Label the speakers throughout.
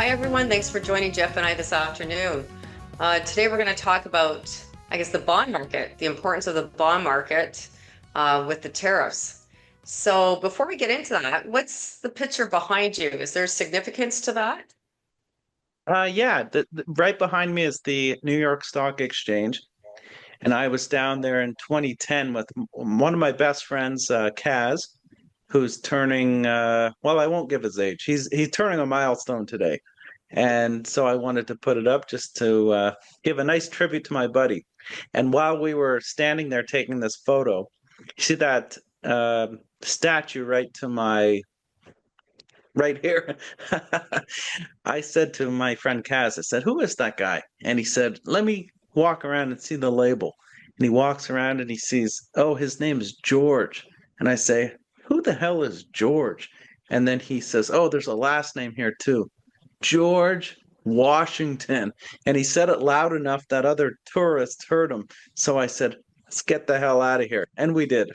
Speaker 1: Hi, everyone. Thanks for joining Jeff and I this afternoon. Today, we're going to talk about, the bond market, the importance of the bond market with the tariffs. So before we get into that, what's the picture behind you? Is there significance to that?
Speaker 2: Yeah, right behind me is the New York Stock Exchange, and I was down there in 2010 with one of my best friends, Kaz, who's turning. Well, I won't give his age. He's turning a milestone today, and so I wanted to put it up just to give a nice tribute to my buddy. And while we were standing there taking this photo, you see that statue right to my right here. I said to my friend Kaz, I said, "Who is that guy?" And he said, "Let me walk around and see the label." And he walks around and he sees, "Oh, his name is George." And I say, "Who the hell is George?" And then he says, "Oh, there's a last name here too, George Washington." And he said it loud enough that other tourists heard him. So I said, "Let's get the hell out of here." And we did.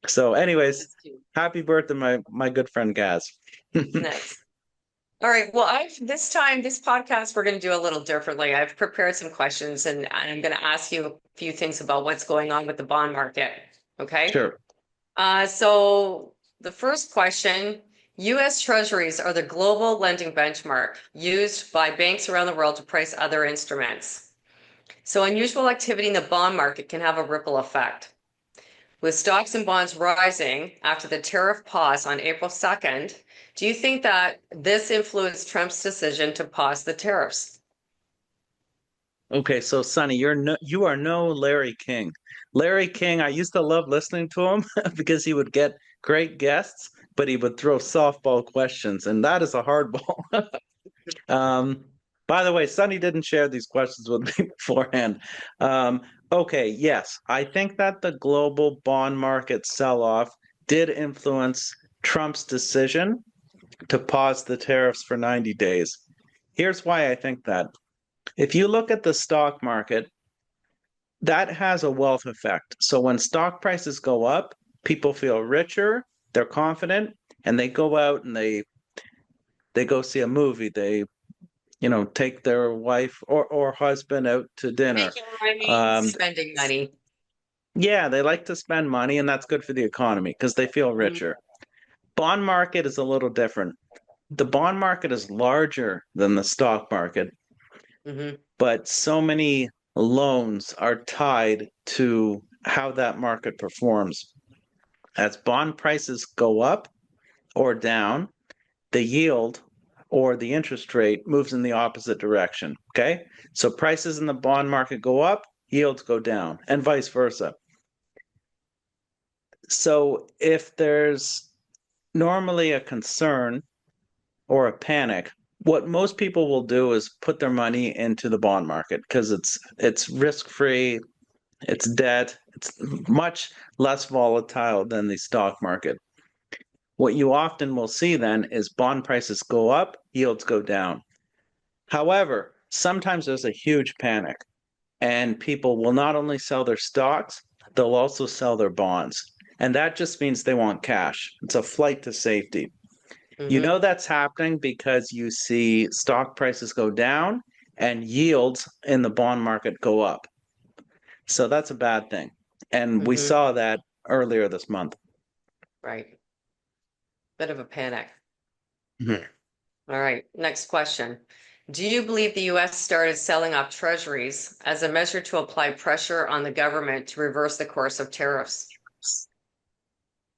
Speaker 2: So, anyways, happy birthday, my good friend Gaz.
Speaker 1: Nice. All right. Well, this time, this podcast, we're going to do a little differently. I've prepared some questions and I'm going to ask you a few things about what's going on with the bond market. Okay.
Speaker 2: Sure.
Speaker 1: So the first question, US Treasuries are the global lending benchmark used by banks around the world to price other instruments. So unusual activity in the bond market can have a ripple effect. With stocks and bonds rising after the tariff pause on April 2nd, do you think that this influenced Trump's decision to pause the tariffs?
Speaker 2: Okay, so Sonny, you are no Larry King. Larry King, I used to love listening to him because he would get great guests, but he would throw softball questions, and that is a hardball. Um, by the way, Sonny didn't share these questions with me beforehand. Um, okay, yes, I think that the global bond market sell-off did influence Trump's decision to pause the tariffs for 90 days. Here's why I think that. If you look at the stock market, that has a wealth effect. So when stock prices go up, people feel richer, they're confident, and they go out and they go see a movie. They, take their wife or husband out to dinner.
Speaker 1: Making money,
Speaker 2: Um,
Speaker 1: spending money.
Speaker 2: yeah, they like to spend money, and that's good for the economy because they feel
Speaker 1: Mhm.
Speaker 2: richer. Bond market is a little different. The bond market is larger than the stock market,
Speaker 1: Mhm.
Speaker 2: but so many loans are tied to how that market performs. As bond prices go up or down, the yield or the interest rate moves in the opposite direction. Okay. So prices in the bond market go up, yields go down, and vice versa. So if there's normally a concern or a panic, what most people will do is put their money into the bond market because it's risk free, it's debt, it's much less volatile than the stock market. What you often will see then is bond prices go up, yields go down. However, sometimes there's a huge panic, and people will not only sell their stocks, they'll also sell their bonds. And that just means they want cash. It's a flight to safety. You
Speaker 1: Mhm.
Speaker 2: know that's happening because you see stock prices go down and yields in the bond market go up. So that's a bad thing. And we
Speaker 1: Mhm.
Speaker 2: saw that earlier this month.
Speaker 1: Right. Bit of a panic.
Speaker 2: Mhm.
Speaker 1: All right. Next question. Do you believe the US started selling off treasuries as a measure to apply pressure on the government to reverse the course of tariffs?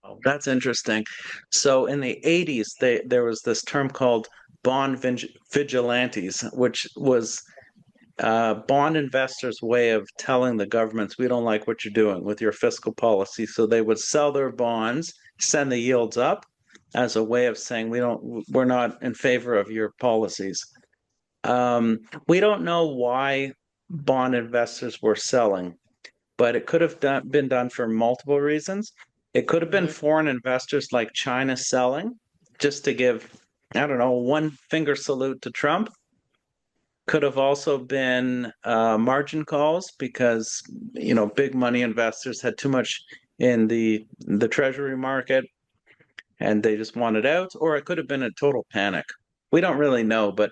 Speaker 2: Oh, that's interesting. So in the 80s, there was this term called vigilantes, which was bond investors' way of telling the governments, we don't like what you're doing with your fiscal policy. So they would sell their bonds, send the yields up as a way of saying we're not in favor of your policies. We don't know why bond investors were selling, but it could have been done for multiple reasons. It could have been
Speaker 1: Mhm.
Speaker 2: foreign investors like China selling just to give, I don't know, one finger salute to Trump. Could have also been margin calls because big money investors had too much in the treasury market and they just wanted out, or it could have been a total panic. we don't really know, but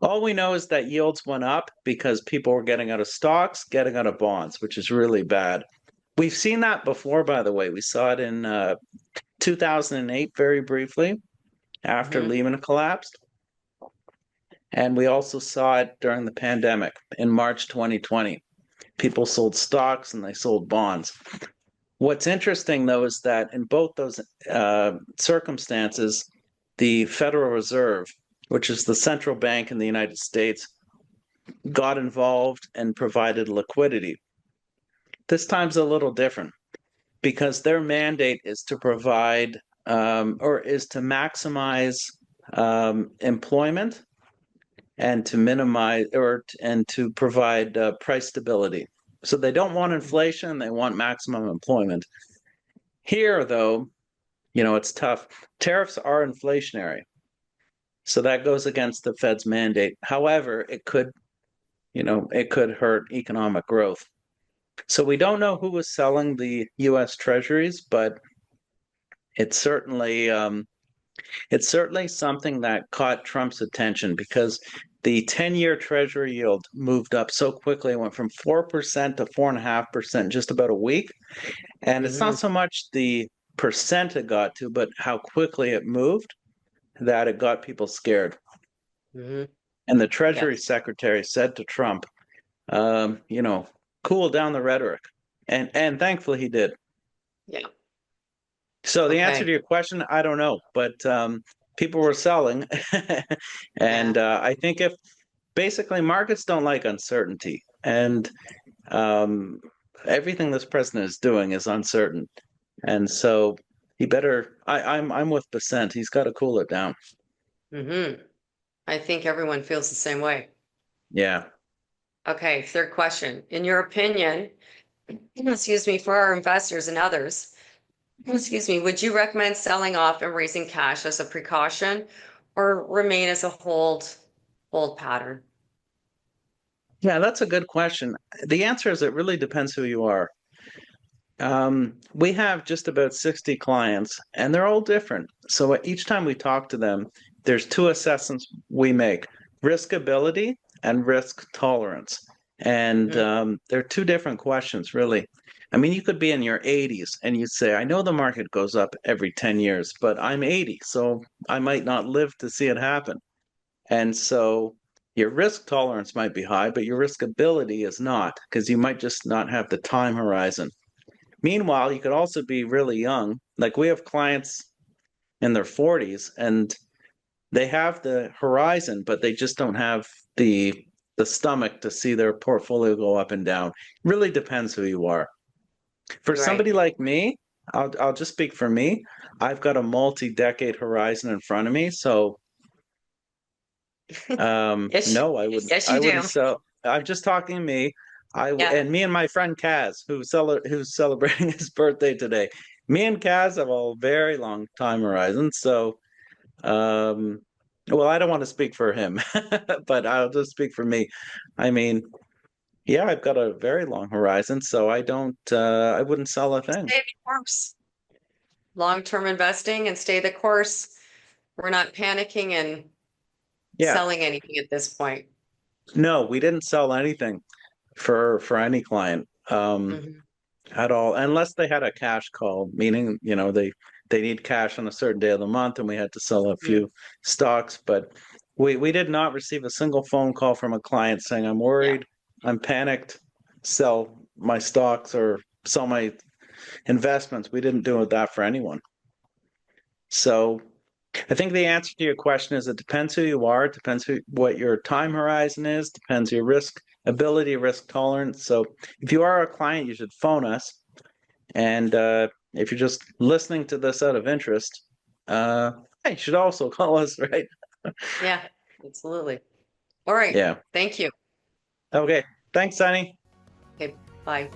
Speaker 2: all we know is that yields went up because people were getting out of stocks, getting out of bonds, which is really bad. We've seen that before, by the way. We saw it in 2008 very briefly after
Speaker 1: Hmm.
Speaker 2: Lehman collapsed. And we also saw it during the pandemic in March 2020. People sold stocks and they sold bonds. What's interesting, though, is that in both those circumstances, the Federal Reserve, which is the central bank in the United States, got involved and provided liquidity. This time's a little different because their mandate is to provide or is to maximize employment and to minimize and to provide price stability. So they don't want inflation, they want maximum employment. Here, though, it's tough. Tariffs are inflationary. So that goes against the Fed's mandate. However, it could hurt economic growth. So we don't know who was selling the US Treasuries, but it's certainly it's certainly something that caught Trump's attention because the 10-year Treasury yield moved up so quickly. It went from 4% to 4.5% in just about a week. And it's
Speaker 1: Hmm.
Speaker 2: not so much the percent it got to, but how quickly it moved that it got people scared.
Speaker 1: Hmm.
Speaker 2: And the Treasury
Speaker 1: Yes.
Speaker 2: Secretary said to Trump, um, you know, cool down the rhetoric. And thankfully he did.
Speaker 1: Yeah.
Speaker 2: So the answer
Speaker 1: Okay.
Speaker 2: to your question, I don't know, but people were selling.
Speaker 1: Yeah.
Speaker 2: And I think if basically markets don't like uncertainty, and um, everything this president is doing is uncertain. And so he better, I'm with Basent. He's got to cool it down.
Speaker 1: Hmm. I think everyone feels the same way.
Speaker 2: Yeah.
Speaker 1: Okay, third question. In your opinion, excuse me, for our investors and others, excuse me, would you recommend selling off and raising cash as a precaution or remain as a hold pattern?
Speaker 2: Yeah, that's a good question. The answer is it really depends who you are. We have just about 60 clients, and they're all different. So each time we talk to them, there's two assessments we make: riskability and risk tolerance. And
Speaker 1: Hmm.
Speaker 2: they're two different questions, really. I mean, you could be in your 80s and you'd say, I know the market goes up every 10 years, but I'm 80, so I might not live to see it happen. And so your risk tolerance might be high, but your riskability is not, because you might just not have the time horizon. Meanwhile, you could also be really young. Like we have clients in their 40s and they have the horizon, but they just don't have the stomach to see their portfolio go up and down. Really depends who you are. For
Speaker 1: Right.
Speaker 2: somebody like me, I'll just speak for me. I've got a multi-decade horizon in front of me, so
Speaker 1: Yes,
Speaker 2: no, I wouldn't.
Speaker 1: yes,
Speaker 2: I
Speaker 1: you
Speaker 2: wouldn't
Speaker 1: do.
Speaker 2: sell. I'm just talking to me.
Speaker 1: Yeah.
Speaker 2: And me and my friend Kaz, who's celebrating his birthday today. Me and Kaz have a very long time horizon. So, um, well, I don't want to speak for him, but I'll just speak for me. I mean, yeah, I've got a very long horizon, so I don't. I wouldn't sell a thing.
Speaker 1: Stay the course. Long-term investing and stay the course. We're not panicking and
Speaker 2: Yeah,
Speaker 1: selling anything at this point.
Speaker 2: no, we didn't sell anything for any client.
Speaker 1: Mhm.
Speaker 2: At all, unless they had a cash call, meaning, they need cash on a certain day of the month and we had to sell a
Speaker 1: Mm.
Speaker 2: few stocks. But we did not receive a single phone call from a client saying, I'm
Speaker 1: Yeah.
Speaker 2: worried, I'm panicked, sell my stocks or sell my investments. We didn't do that for anyone. So I think the answer to your question is it depends who you are, it depends what your time horizon is, depends your risk ability, risk tolerance. So if you are a client, you should phone us. And if you're just listening to this out of interest, uh, you should also call us, right?
Speaker 1: Yeah, absolutely. All right.
Speaker 2: Yeah.
Speaker 1: Thank you.
Speaker 2: Okay. Thanks, Sunny.
Speaker 1: Okay, bye.